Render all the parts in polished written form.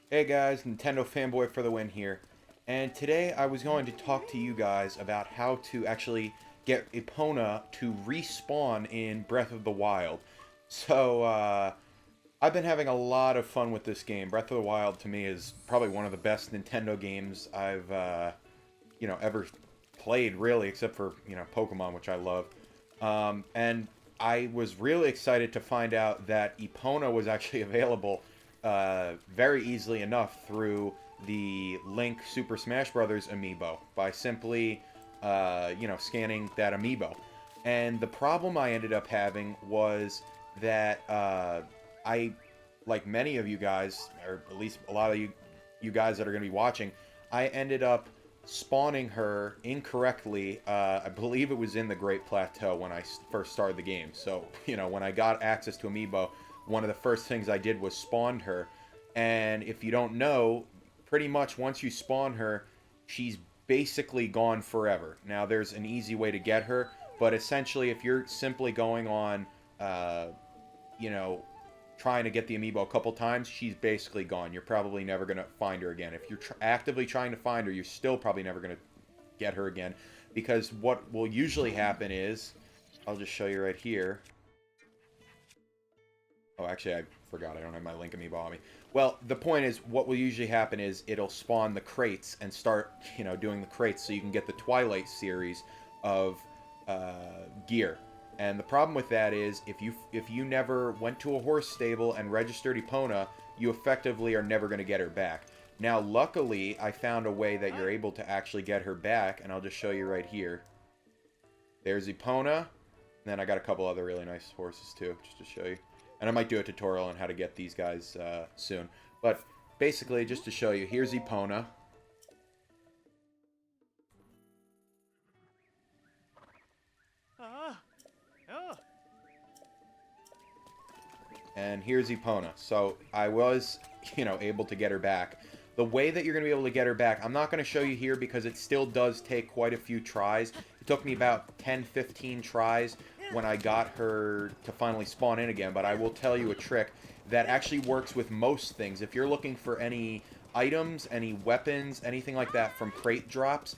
Hey guys, Nintendo fanboy for the win here. And today I was going to talk to you guys about how to actually get Epona to respawn in Breath of the Wild. So, I've been having a lot of fun with this game. Breath of the Wild to me is probably one of the best Nintendo games I've, ever played, really, except for, Pokemon, which I love. And I was really excited to find out that Epona was actually available very easily enough through the Link Super Smash Brothers amiibo by simply, scanning that amiibo. And the problem I ended up having was that I, like many of you guys, or at least a lot of you guys that are going to be watching, I ended up spawning her incorrectly. I believe it was in the Great Plateau when I first started the game. So, when I got access to Amiibo, one of the first things I did was spawned her. And if you don't know, pretty much once you spawn her, she's basically gone forever. Now, there's an easy way to get her, but essentially, if you're simply going on, uh, you know, trying to get the amiibo a couple times, she's basically gone. You're probably never going to find her again. If you're actively trying to find her, you're still probably never going to get her again. Because what will usually happen is, I'll just show you right here. Oh, actually, I forgot. I don't have my Link amiibo on me. Well, the point is, what will usually happen is it'll spawn the crates and start, doing the crates so you can get the Twilight series of gear. And the problem with that is, if you never went to a horse stable and registered Epona, you effectively are never going to get her back. Now, luckily, I found a way that you're able to actually get her back, and I'll just show you right here. There's Epona, and then I got a couple other really nice horses too, just to show you. And I might do a tutorial on how to get these guys soon. But basically, just to show you, here's Epona. And here's Epona. So I was, able to get her back. The way that you're going to be able to get her back, I'm not going to show you here because it still does take quite a few tries. It took me about 10, 15 tries when I got her to finally spawn in again, but I will tell you a trick that actually works with most things. If you're looking for any items, any weapons, anything like that from crate drops,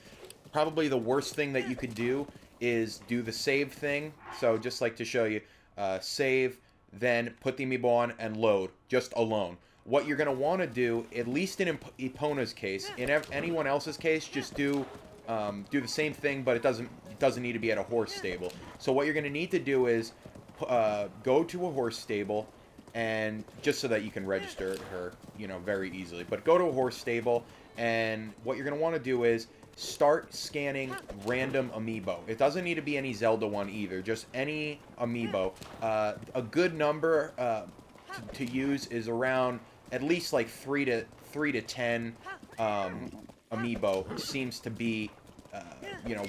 probably the worst thing that you could do is do the save thing. So just like to show you, save, then put the amiibo on and load, just alone. What you're going to want to do, at least in Epona's case, in anyone else's case, just do the same thing, but it doesn't need to be at a horse stable. So what you're going to need to do is go to a horse stable, and just so that you can register her, very easily. But go to a horse stable, and what you're going to want to do is start scanning random amiibo. It doesn't need to be any Zelda one either, just any amiibo. A good number to use is around at least like 3 to 10 amiibo seems to be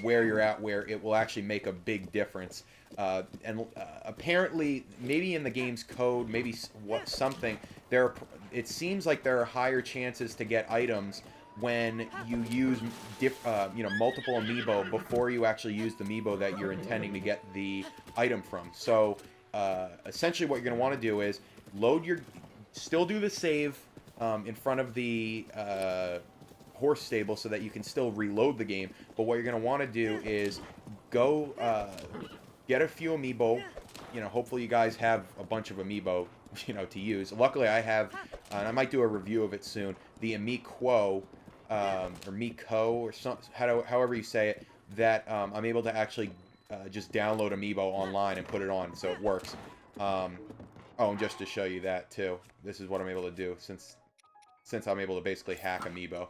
where you're at, where it will actually make a big difference. And apparently, maybe in the game's code, maybe something there. It seems like there are higher chances to get items when you use multiple amiibo before you actually use the amiibo that you're intending to get the item from. So essentially, what you're going to want to do is still do the save in front of the horse stable so that you can still reload the game. But what you're going to want to do is go get a few amiibo. Hopefully you guys have a bunch of amiibo, to use. Luckily I have, and I might do a review of it soon, the Amiibo, or Miko, or however you say it, that I'm able to actually just download Amiibo online and put it on so it works. Oh, and just to show you that too, this is what I'm able to do since I'm able to basically hack Amiibo.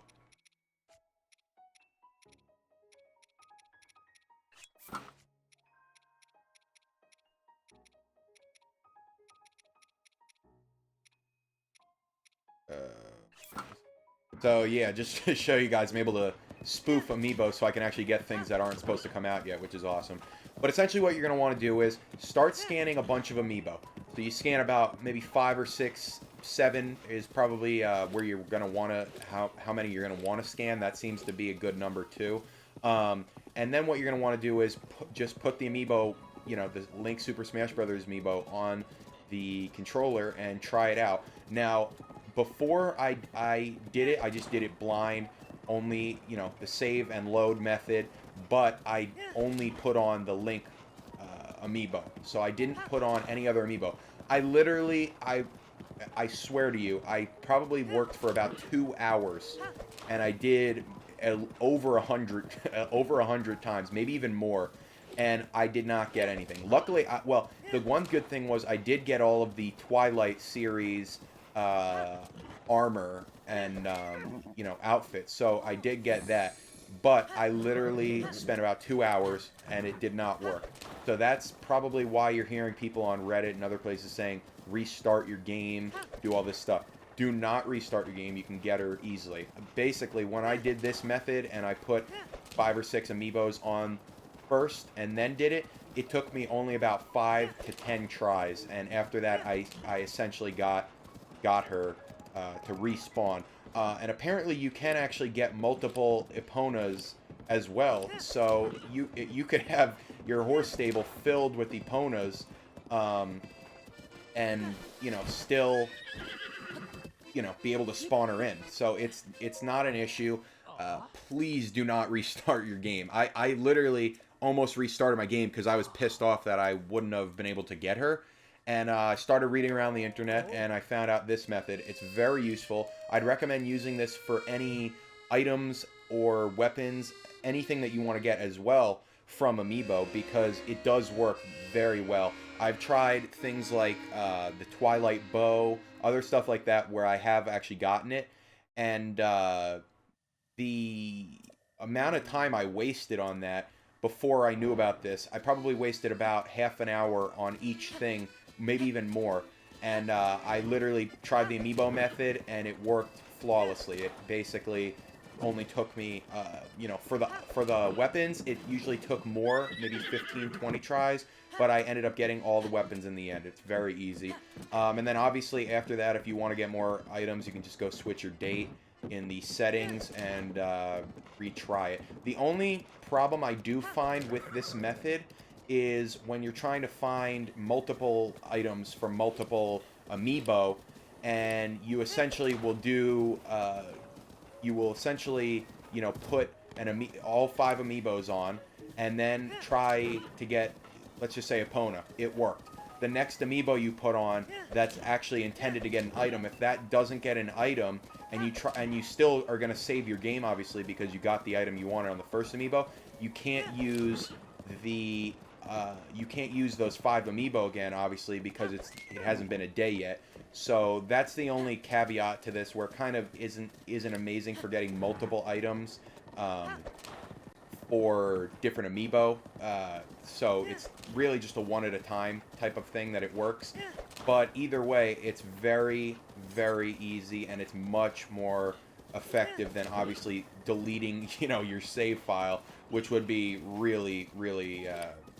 So yeah, just to show you guys, I'm able to spoof Amiibo so I can actually get things that aren't supposed to come out yet, which is awesome. But essentially what you're going to want to do is start scanning a bunch of Amiibo. So you scan about maybe 5 or 6, 7 is probably where you're going to want to, how many you're going to want to scan. That seems to be a good number too. And then what you're going to want to do is just put the Amiibo, the Link Super Smash Brothers Amiibo on the controller and try it out. Now, before I did it, I just did it blind, only, you know, the save and load method, but I only put on the Link amiibo. So I didn't put on any other amiibo. I literally, I swear to you, I probably worked for about 2 hours, and I did over 100, over 100 times, maybe even more, and I did not get anything. Luckily, well, the one good thing was I did get all of the Twilight series armor and you know, outfits, so I did get that. But I literally spent about 2 hours, and it did not work. So that's probably why you're hearing people on Reddit and other places saying, restart your game, do all this stuff. Do not restart your game. You can get her easily. Basically, when I did this method and I put 5 or 6 amiibos on first and then did it, it took me only about 5 to 10 tries. And after that, I essentially got her to respawn. And apparently you can actually get multiple Eponas as well. So you could have your horse stable filled with Eponas, and, you know, still, you know, be able to spawn her in. So it's not an issue. Please do not restart your game. I literally almost restarted my game because I was pissed off that I wouldn't have been able to get her. And I started reading around the internet, and I found out this method. It's very useful. I'd recommend using this for any items or weapons, anything that you want to get as well from Amiibo, because it does work very well. I've tried things like the Twilight Bow, other stuff like that, where I have actually gotten it, and the amount of time I wasted on that before I knew about this, I probably wasted about half an hour on each thing, maybe even more. And I literally tried the Amiibo method, and it worked flawlessly. It basically only took me, you know, for the weapons, it usually took more, maybe 15, 20 tries, but I ended up getting all the weapons in the end. It's very easy. And then obviously after that, if you want to get more items, you can just go switch your date in the settings and retry it. The only problem I do find with this method is when you're trying to find multiple items from multiple Amiibo, and you essentially will do, you know, put all 5 Amiibos on, and then try to get, let's just say, Epona. It worked. The next Amiibo you put on that's actually intended to get an item, if that doesn't get an item, and you still are going to save your game, obviously, because you got the item you wanted on the first Amiibo, you can't use the you can't use those 5 Amiibo again, obviously, because it hasn't been a day yet. So that's the only caveat to this, where it kind of isn't amazing for getting multiple items for different Amiibo. So it's really just a one at a time type of thing that it works. But either way, it's very, very easy, and it's much more effective than obviously deleting, you know, your save file, which would be really, really,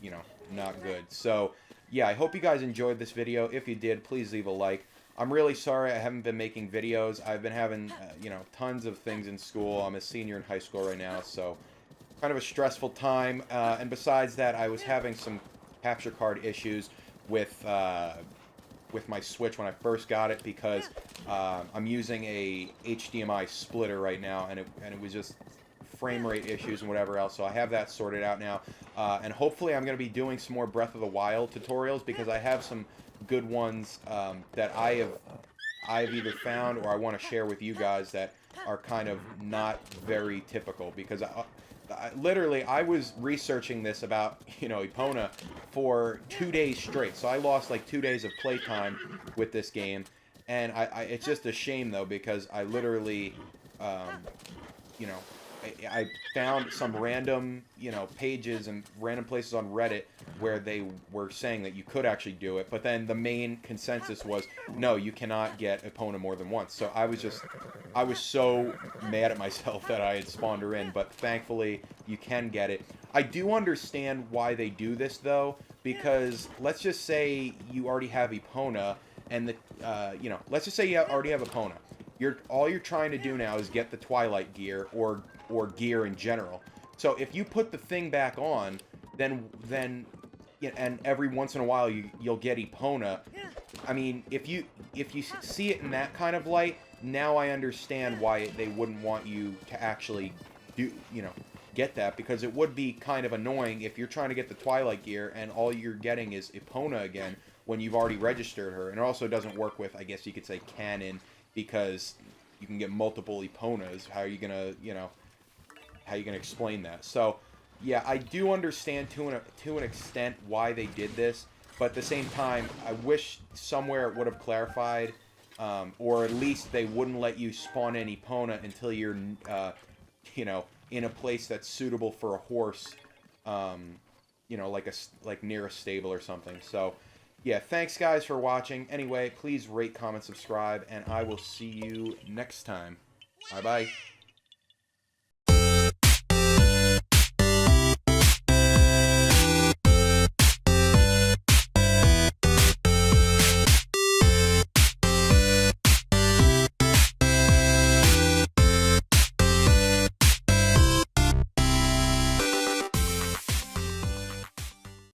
you know, not good. So yeah, I hope you guys enjoyed this video. If you did, please leave a like. I'm really sorry I haven't been making videos. I've been having, you know, tons of things in school. I'm a senior in high school right now, so kind of a stressful time. And besides that, I was having some capture card issues with my Switch when I first got it, because I'm using a HDMI splitter right now, and it was just frame rate issues and whatever else. So I have that sorted out now, and hopefully I'm going to be doing some more Breath of the Wild tutorials, because I have some good ones that I've either found or I want to share with you guys that are kind of not very typical, because literally, I was researching this about, you know, Epona for 2 days straight. So I lost like 2 days of playtime with this game, and it's just a shame though, because I literally, you know, I found some random, you know, pages and random places on Reddit where they were saying that you could actually do it, but then the main consensus was, no, you cannot get Epona more than once. So I was so mad at myself that I had spawned her in, but thankfully you can get it. I do understand why they do this though, because let's just say you already have Epona, and the, you know, let's just say you already have Epona. All you're trying to do now is get the Twilight gear, or gear in general. So if you put the thing back on, then and every once in a while you'll get Epona. I mean, if you see it in that kind of light, now I understand why they wouldn't want you to actually do, get that, because it would be kind of annoying if you're trying to get the Twilight gear and all you're getting is Epona again when you've already registered her. And it also doesn't work with, I guess you could say, canon, because you can get multiple Eponas. How are you gonna, how are you gonna explain that? So, yeah, I do understand to an extent why they did this, but at the same time, I wish somewhere it would have clarified, or at least they wouldn't let you spawn an Epona until you're, in a place that's suitable for a horse, like near a stable or something. So, yeah, thanks guys for watching. Anyway, please rate, comment, subscribe, and I will see you next time. Bye bye.